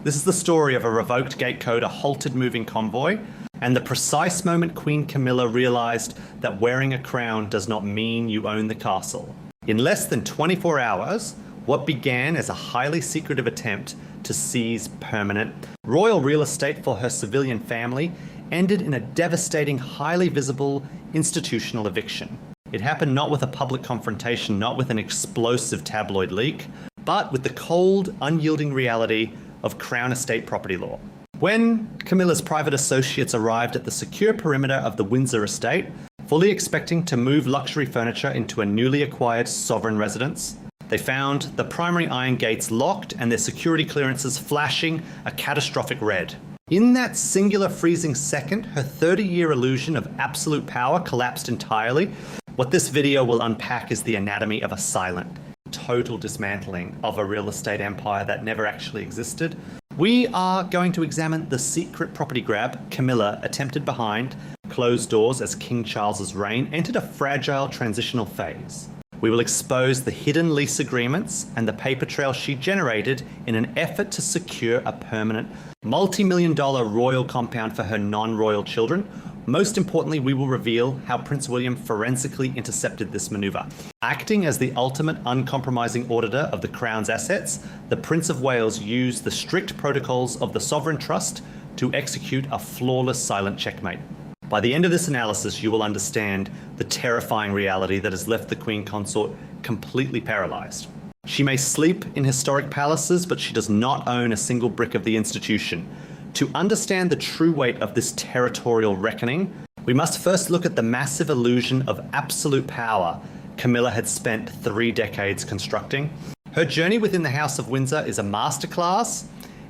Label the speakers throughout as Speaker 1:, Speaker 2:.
Speaker 1: This is the story of a revoked gatecode, a halted moving convoy, and the precise moment Queen Camilla realized that wearing a crown does not mean you own the castle. In less than 24 hours, what began as a highly secretive attempt to seize permanent royal real estate for her civilian family ended in a devastating, highly visible institutional eviction. It happened not with a public confrontation, not with an explosive tabloid leak, but with the cold, unyielding reality of Crown Estate property law. When Camilla's private associates arrived at the secure perimeter of the Windsor estate, fully expecting to move luxury furniture into a newly acquired sovereign residence, they found the primary iron gates locked and their security clearances flashing a catastrophic red. In that singular freezing second, her 30-year illusion of absolute power collapsed entirely. What this video will unpack is the anatomy of a silent, total dismantling of a real estate empire that never actually existed. We are going to examine the secret property grab Camilla attempted behind closed doors as King Charles's reign entered a fragile transitional phase. We will expose the hidden lease agreements and the paper trail she generated in an effort to secure a permanent multi-million-dollar royal compound for her non-royal children. Most importantly, we will reveal how Prince William forensically intercepted this maneuver. Acting as the ultimate uncompromising auditor of the Crown's assets, the Prince of Wales used the strict protocols of the Sovereign Trust to execute a flawless silent checkmate. By the end of this analysis, you will understand the terrifying reality that has left the Queen Consort completely paralyzed. She may sleep in historic palaces, but she does not own a single brick of the institution. To understand the true weight of this territorial reckoning, we must first look at the massive illusion of absolute power Camilla had spent 3 decades constructing. Her journey within the House of Windsor is a masterclass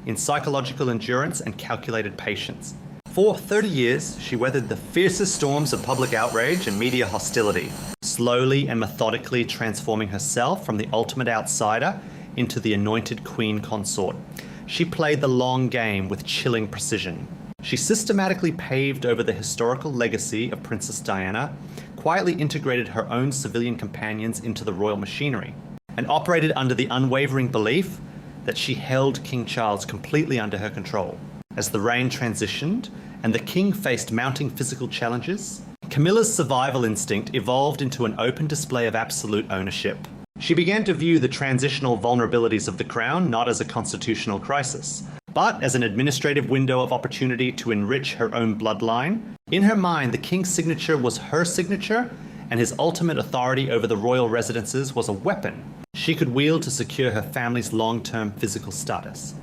Speaker 1: in psychological endurance and calculated patience. For 30 years, she weathered the fiercest storms of public outrage and media hostility, slowly and methodically transforming herself from the ultimate outsider into the anointed Queen Consort. She played the long game with chilling precision. She systematically paved over the historical legacy of Princess Diana, quietly integrated her own civilian companions into the royal machinery, and operated under the unwavering belief that she held King Charles completely under her control. As the reign transitioned and the king faced mounting physical challenges, Camilla's survival instinct evolved into an open display of absolute ownership. She began to view the transitional vulnerabilities of the crown not as a constitutional crisis, but as an administrative window of opportunity to enrich her own bloodline. In her mind, the king's signature was her signature, and his ultimate authority over the royal residences was a weapon she could wield to secure her family's long-term physical status.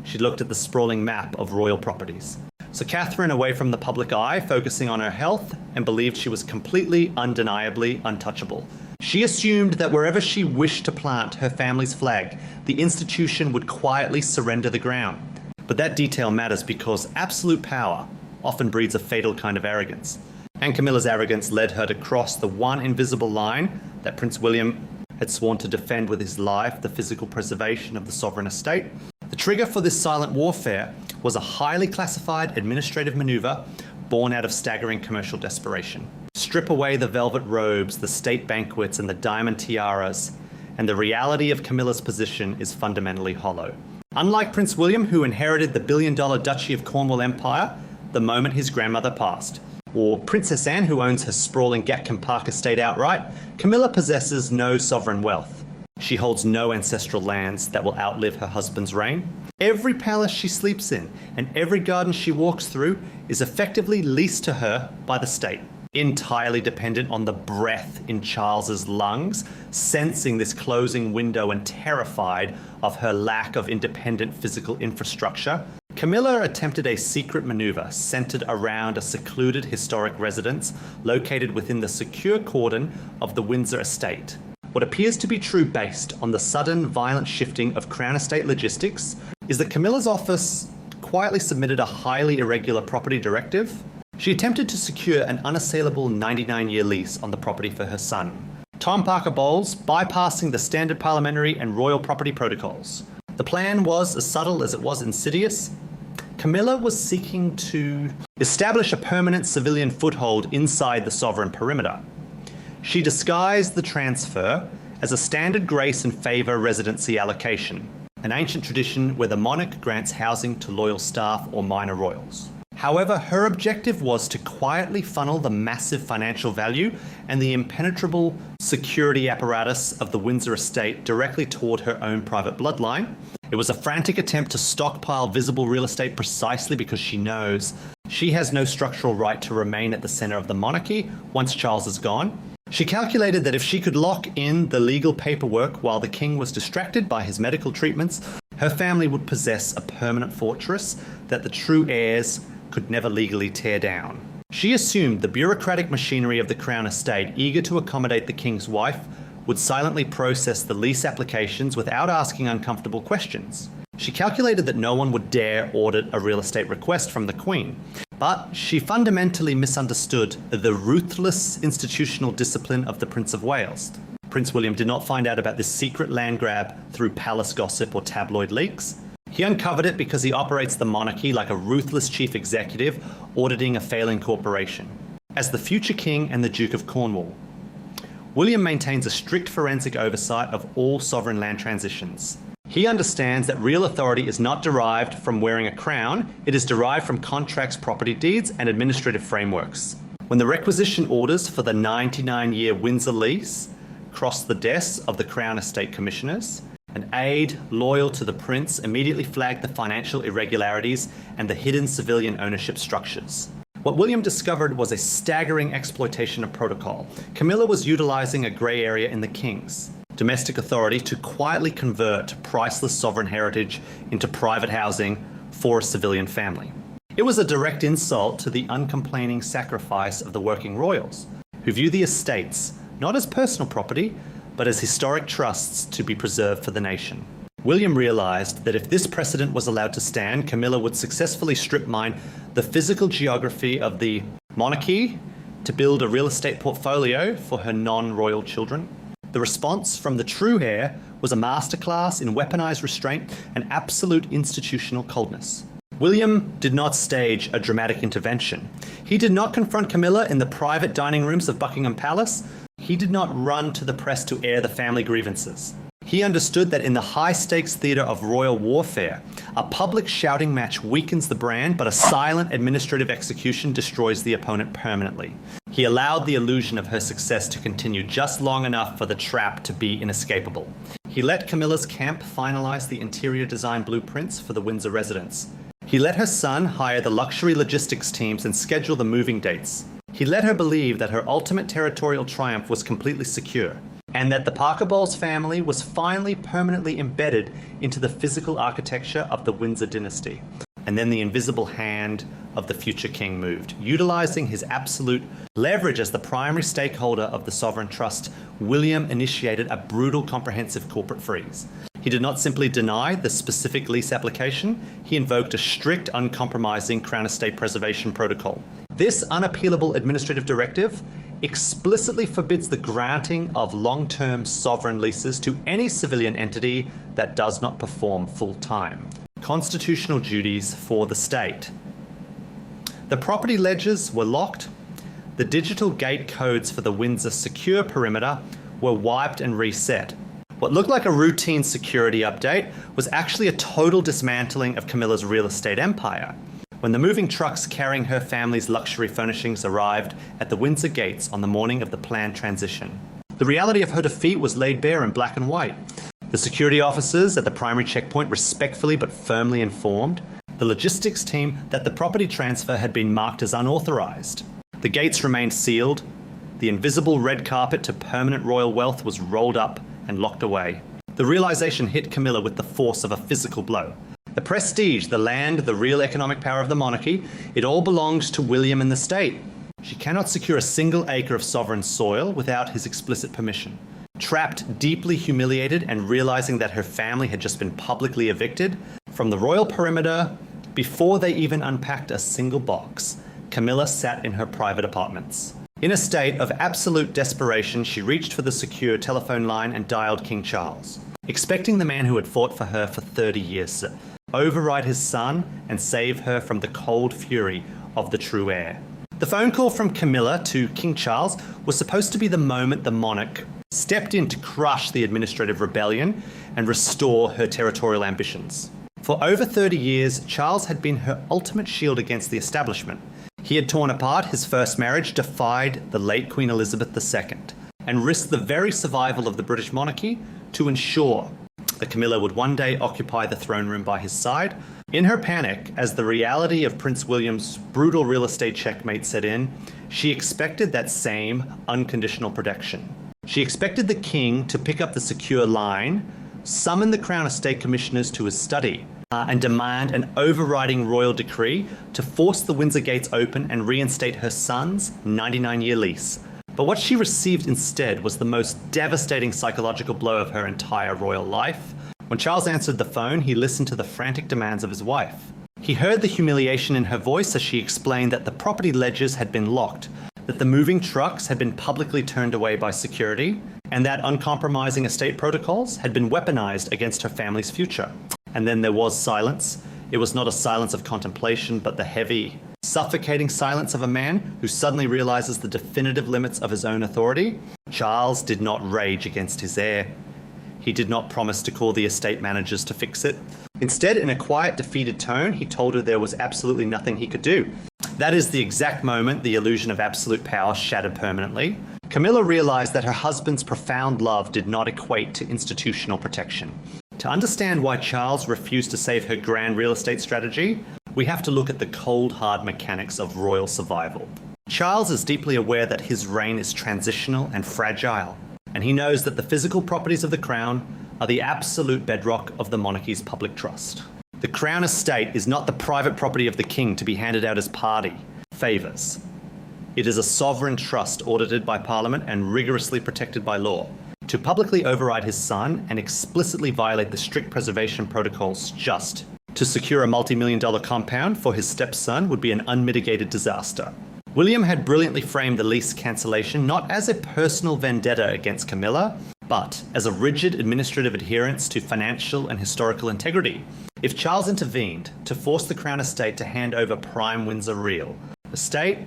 Speaker 1: She looked at the sprawling map of royal properties. So Catherine, away from the public eye, focusing on her health, and believed she was completely, undeniably untouchable. She assumed that wherever she wished to plant her family's flag, the institution would quietly surrender the ground. But that detail matters because absolute power often breeds a fatal kind of arrogance. And Camilla's arrogance led her to cross the one invisible line that Prince William had sworn to defend with his life, the physical preservation of the sovereign estate. The trigger for this silent warfare was a highly classified administrative maneuver born out of staggering commercial desperation. Strip away the velvet robes, the state banquets, and the diamond tiaras, and the reality of Camilla's position is fundamentally hollow. Unlike Prince William, who inherited the billion-dollar Duchy of Cornwall Empire the moment his grandmother passed, or Princess Anne, who owns her sprawling Gatcombe Park estate outright, Camilla possesses no sovereign wealth. She holds no ancestral lands that will outlive her husband's reign. Every palace she sleeps in and every garden she walks through is effectively leased to her by the state, entirely dependent on the breath in Charles's lungs, sensing this closing window and terrified of her lack of independent physical infrastructure. Camilla attempted a secret maneuver centered around a secluded historic residence located within the secure cordon of the Windsor estate. What appears to be true based on the sudden, violent shifting of Crown Estate logistics is that Camilla's office quietly submitted a highly irregular property directive. She attempted to secure an unassailable 99-year lease on the property for her son, Tom Parker Bowles, bypassing the standard parliamentary and royal property protocols. The plan was as subtle as it was insidious. Camilla was seeking to establish a permanent civilian foothold inside the sovereign perimeter. She disguised the transfer as a standard grace and favor residency allocation. an ancient tradition where the monarch grants housing to loyal staff or minor royals. However, her objective was to quietly funnel the massive financial value and the impenetrable security apparatus of the Windsor estate directly toward her own private bloodline. It was a frantic attempt to stockpile visible real estate precisely because she knows she has no structural right to remain at the center of the monarchy once Charles is gone. She calculated that if she could lock in the legal paperwork while the king was distracted by his medical treatments, her family would possess a permanent fortress that the true heirs could never legally tear down. She assumed the bureaucratic machinery of the Crown estate, eager to accommodate the king's wife, would silently process the lease applications without asking uncomfortable questions. She calculated that no one would dare audit a real estate request from the Queen. But she fundamentally misunderstood the ruthless institutional discipline of the Prince of Wales. Prince William did not find out about this secret land grab through palace gossip or tabloid leaks. He uncovered it because he operates the monarchy like a ruthless chief executive auditing a failing corporation. As the future king and the Duke of Cornwall, William maintains a strict forensic oversight of all sovereign land transitions. He understands that real authority is not derived from wearing a crown, it is derived from contracts, property deeds, and administrative frameworks. When the requisition orders for the 99-year Windsor lease crossed the desks of the Crown Estate Commissioners, an aide loyal to the prince immediately flagged the financial irregularities and the hidden civilian ownership structures. What William discovered was a staggering exploitation of protocol. Camilla was utilizing a grey area in the king's domestic authority to quietly convert priceless sovereign heritage into private housing for a civilian family. It was a direct insult to the uncomplaining sacrifice of the working royals, who view the estates not as personal property, but as historic trusts to be preserved for the nation. William realized that if this precedent was allowed to stand, Camilla would successfully strip mine the physical geography of the monarchy to build a real estate portfolio for her non-royal children. The response from the true heir was a masterclass in weaponized restraint and absolute institutional coldness. William did not stage a dramatic intervention. He did not confront Camilla in the private dining rooms of Buckingham Palace. He did not run to the press to air the family grievances. He understood that in the high-stakes theatre of royal warfare, a public shouting match weakens the brand, but a silent administrative execution destroys the opponent permanently. He allowed the illusion of her success to continue just long enough for the trap to be inescapable. He let Camilla's camp finalize the interior design blueprints for the Windsor residence. He let her son hire the luxury logistics teams and schedule the moving dates. He let her believe that her ultimate territorial triumph was completely secure, and that the Parker Bowles family was finally permanently embedded into the physical architecture of the Windsor dynasty. And then the invisible hand of the future king moved. Utilizing his absolute leverage as the primary stakeholder of the sovereign trust, William initiated a brutal, comprehensive corporate freeze. He did not simply deny the specific lease application, he invoked a strict, uncompromising Crown Estate preservation protocol. This unappealable administrative directive explicitly forbids the granting of long-term sovereign leases to any civilian entity that does not perform full-time constitutional duties for the state. The property ledgers were locked, the digital gate codes for the Windsor secure perimeter were wiped and reset. What looked like a routine security update was actually a total dismantling of Camilla's real estate empire. When the moving trucks carrying her family's luxury furnishings arrived at the Windsor gates on the morning of the planned transition, the reality of her defeat was laid bare in black and white. The security officers at the primary checkpoint respectfully but firmly informed the logistics team that the property transfer had been marked as unauthorized. The gates remained sealed. The invisible red carpet to permanent royal wealth was rolled up and locked away. The realization hit Camilla with the force of a physical blow. The prestige, the land, the real economic power of the monarchy, it all belongs to William and the state. She cannot secure a single acre of sovereign soil without his explicit permission. Trapped, deeply humiliated, and realizing that her family had just been publicly evicted from the royal perimeter before they even unpacked a single box, Camilla sat in her private apartments. In a state of absolute desperation, she reached for the secure telephone line and dialed King Charles, expecting the man who had fought for her for 30 years to override his son and save her from the cold fury of the true heir. The phone call from Camilla to King Charles was supposed to be the moment the monarch stepped in to crush the administrative rebellion and restore her territorial ambitions. For over 30 years, Charles had been her ultimate shield against the establishment. He had torn apart his first marriage, defied the late Queen Elizabeth II, and risked the very survival of the British monarchy to ensure that Camilla would one day occupy the throne room by his side. In her panic, as the reality of Prince William's brutal real estate checkmate set in, she expected that same unconditional protection. She expected the king to pick up the secure line, summon the Crown Estate Commissioners to his study, and demand an overriding royal decree to force the Windsor gates open and reinstate her son's 99-year lease. But what she received instead was the most devastating psychological blow of her entire royal life. When Charles answered the phone, he listened to the frantic demands of his wife. He heard the humiliation in her voice as she explained that the property ledgers had been locked, that the moving trucks had been publicly turned away by security, and that uncompromising estate protocols had been weaponized against her family's future. And then there was silence. It was not a silence of contemplation, but the heavy, suffocating silence of a man who suddenly realizes the definitive limits of his own authority. Charles did not rage against his heir. He did not promise to call the estate managers to fix it. Instead, in a quiet, defeated tone, he told her there was absolutely nothing he could do. That is the exact moment the illusion of absolute power shattered permanently. Camilla realized that her husband's profound love did not equate to institutional protection. To understand why Charles refused to save her grand real estate strategy, we have to look at the cold, hard mechanics of royal survival. Charles is deeply aware that his reign is transitional and fragile, and he knows that the physical properties of the crown are the absolute bedrock of the monarchy's public trust. The crown estate is not the private property of the king to be handed out as party favors. It is a sovereign trust audited by Parliament and rigorously protected by law. To publicly override his son and explicitly violate the strict preservation protocols just to secure a multi-million-dollar compound for his stepson would be an unmitigated disaster. William had brilliantly framed the lease cancellation not as a personal vendetta against Camilla, but as a rigid administrative adherence to financial and historical integrity. If Charles intervened to force the Crown Estate to hand over prime Windsor real estate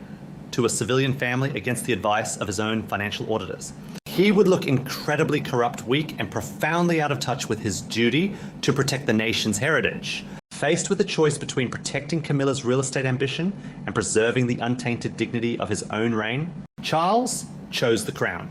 Speaker 1: to a civilian family against the advice of his own financial auditors, he would look incredibly corrupt, weak, and profoundly out of touch with his duty to protect the nation's heritage. Faced with the choice between protecting Camilla's real estate ambition and preserving the untainted dignity of his own reign, Charles chose the crown.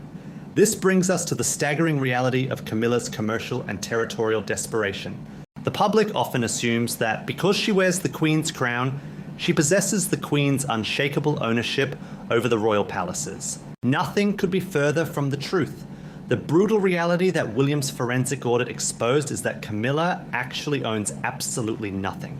Speaker 1: This brings us to the staggering reality of Camilla's commercial and territorial desperation. The public often assumes that because she wears the Queen's crown, she possesses the Queen's unshakable ownership over the royal palaces. Nothing could be further from the truth. The brutal reality that William's forensic audit exposed is that Camilla actually owns absolutely nothing.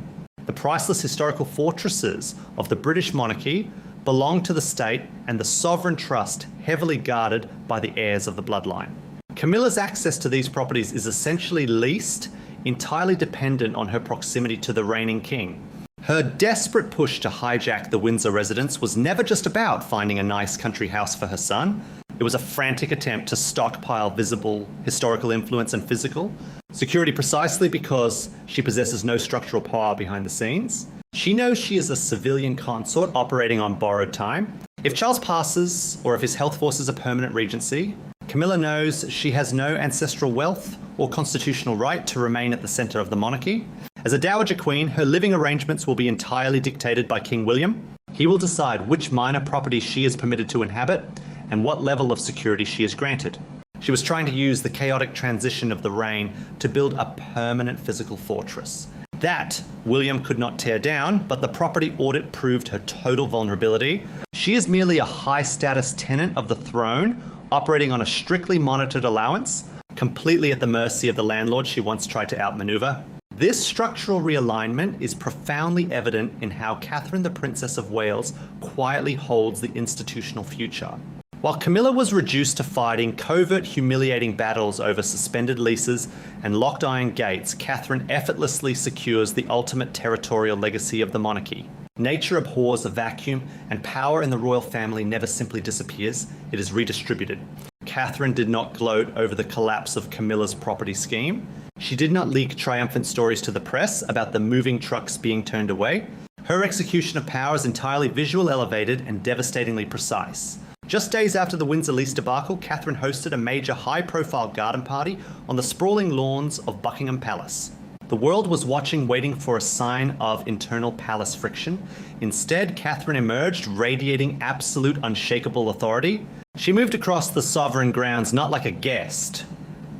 Speaker 1: The priceless historical fortresses of the British monarchy belong to the state and the sovereign trust heavily guarded by the heirs of the bloodline. Camilla's access to these properties is essentially leased, entirely dependent on her proximity to the reigning king. Her desperate push to hijack the Windsor residence was never just about finding a nice country house for her son. It was a frantic attempt to stockpile visible historical influence and physical security precisely because she possesses no structural power behind the scenes. She knows she is a civilian consort operating on borrowed time. If Charles passes, or if his health forces a permanent regency, Camilla knows she has no ancestral wealth or constitutional right to remain at the center of the monarchy. As a dowager queen, her living arrangements will be entirely dictated by King William. He will decide which minor property she is permitted to inhabit and what level of security she is granted. She was trying to use the chaotic transition of the reign to build a permanent physical fortress. That William could not tear down, but the property audit proved her total vulnerability. She is merely a high-status tenant of the throne, operating on a strictly monitored allowance, completely at the mercy of the landlord she once tried to outmaneuver. This structural realignment is profoundly evident in how Catherine, the Princess of Wales, quietly holds the institutional future. While Camilla was reduced to fighting covert, humiliating battles over suspended leases and locked iron gates, Catherine effortlessly secures the ultimate territorial legacy of the monarchy. Nature abhors a vacuum, and power in the royal family never simply disappears, it is redistributed. Catherine did not gloat over the collapse of Camilla's property scheme. She did not leak triumphant stories to the press about the moving trucks being turned away. Her execution of power is entirely visual, elevated, and devastatingly precise. Just days after the Windsor lease debacle, Catherine hosted a major high-profile garden party on the sprawling lawns of Buckingham Palace. The world was watching, waiting for a sign of internal palace friction. Instead, Catherine emerged, radiating absolute unshakable authority. She moved across the sovereign grounds not like a guest,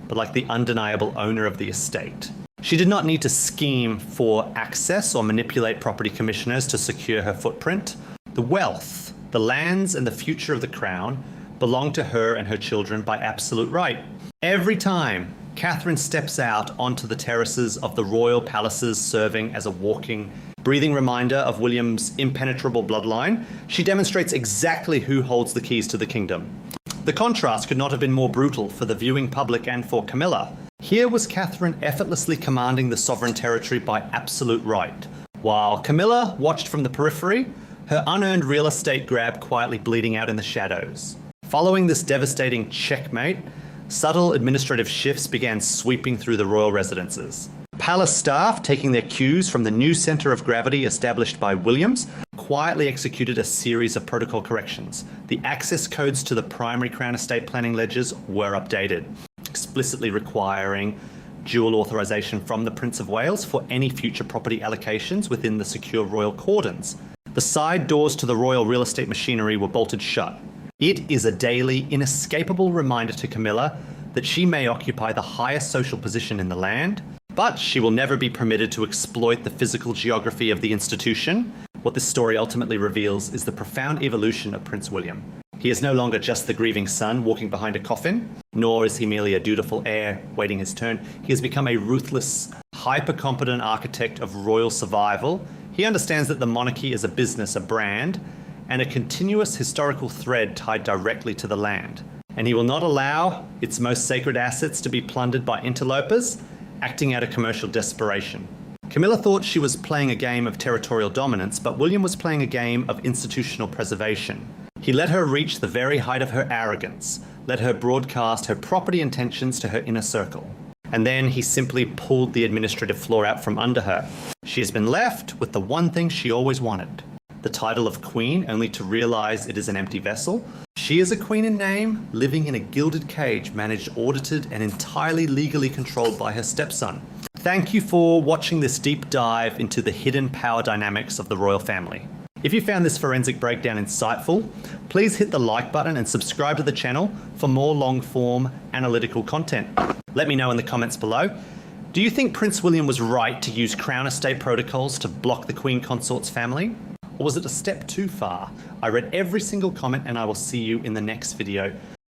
Speaker 1: but like the undeniable owner of the estate. She did not need to scheme for access or manipulate property commissioners to secure her footprint. The wealth, the lands, and the future of the crown belonged to her and her children by absolute right. Every time Catherine steps out onto the terraces of the royal palaces, serving as a walking, breathing reminder of William's impenetrable bloodline, she demonstrates exactly who holds the keys to the kingdom. The contrast could not have been more brutal for the viewing public and for Camilla. Here was Catherine effortlessly commanding the sovereign territory by absolute right, while Camilla watched from the periphery, her unearned real estate grab quietly bleeding out in the shadows. Following this devastating checkmate, subtle administrative shifts began sweeping through the royal residences. Palace staff, taking their cues from the new centre of gravity established by Williams, quietly executed a series of protocol corrections. The access codes to the primary Crown estate planning ledgers were updated, explicitly requiring dual authorisation from the Prince of Wales for any future property allocations within the secure royal cordons. The side doors to the royal real estate machinery were bolted shut. It is a daily, inescapable reminder to Camilla that she may occupy the highest social position in the land, but she will never be permitted to exploit the physical geography of the institution. What this story ultimately reveals is the profound evolution of Prince William. He is no longer just the grieving son walking behind a coffin, nor is he merely a dutiful heir waiting his turn. He has become a ruthless, hyper-competent architect of royal survival. He understands that the monarchy is a business, a brand, and a continuous historical thread tied directly to the land. And he will not allow its most sacred assets to be plundered by interlopers, acting out of commercial desperation. Camilla thought she was playing a game of territorial dominance, but William was playing a game of institutional preservation. He let her reach the very height of her arrogance, let her broadcast her property intentions to her inner circle. And then he simply pulled the administrative floor out from under her. She has been left with the one thing she always wanted: the title of queen, only to realize it is an empty vessel. She is a queen in name, living in a gilded cage, managed, audited, and entirely legally controlled by her stepson. Thank you for watching this deep dive into the hidden power dynamics of the royal family. If you found this forensic breakdown insightful, please hit the like button and subscribe to the channel for more long-form analytical content. Let me know in the comments below. Do you think Prince William was right to use Crown Estate protocols to block the Queen Consort's family? Or was it a step too far? I read every single comment and I will see you in the next video.